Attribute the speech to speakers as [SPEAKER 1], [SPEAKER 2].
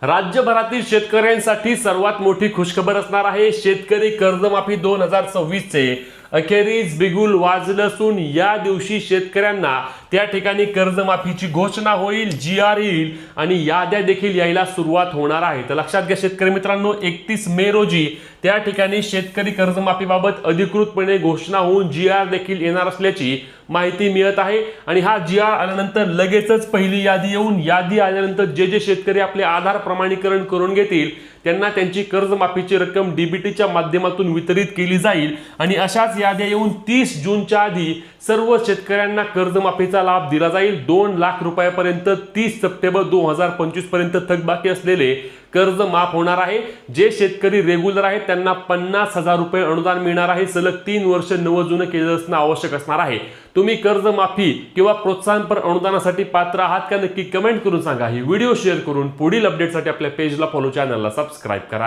[SPEAKER 1] राज्यभरातील शेतकऱ्यांसाठी सर्वात मोठी खुशखबर असणार आहे। शेतकरी कर्जमाफी 2026 चे अखेरीस बिगुल वाजलं असून या दिवशी शेतकऱ्यांना त्या ठिकाणी कर्जमाफीची घोषणा होईल, जी.आर. येईल आणि याद्या देखील यायला सुरुवात होणार आहे। तर लक्षात घ्या शेतकरी मित्रांनो, 31 मे रोजी त्या ठिकाणी शेतकरी कर्जमाफीबाबत अधिकृतपणे घोषणा होऊन जी.आर. देखील येणार असल्याची माहिती मिळत आहे। आणि हा जी.आर. आल्यानंतर लगेचच पहिली यादी येऊन यादी आल्यानंतर जे शेतकरी आपले आधार प्रमाणीकरण करून घेतील त्यांना त्यांची कर्जमाफीची रक्कम डीबीटीच्या माध्यमातून वितरित केली जाईल। आणि अशाच याद्या येऊन 30 जूनच्या आधी सर्व शेतकऱ्यांना कर्जमाफीचा लाभ दिला जाईल। 2 लाख रुपयापर्यंत 30 सप्टेंबर 2025 पर्यंत थकबाकी असलेले कर्ज माफ होणार आहे। जे शेतकरी रेग्युलर आहेत त्यांना 50,000 रुपये अनुदान मिळणार आहे। सलग 3 वर्ष नवजुनं केलं असणं आवश्यक असणार आहे। तुम्ही कर्जमाफी किंवा प्रोत्साहनपर अनुदानासाठी पात्र आहात का नक्की कमेंट करून सांगा। ही व्हिडिओ शेअर करून पुढील अपडेटसाठी आपल्या पेजला फॉलो, चॅनलला सबस्क्राइब करा।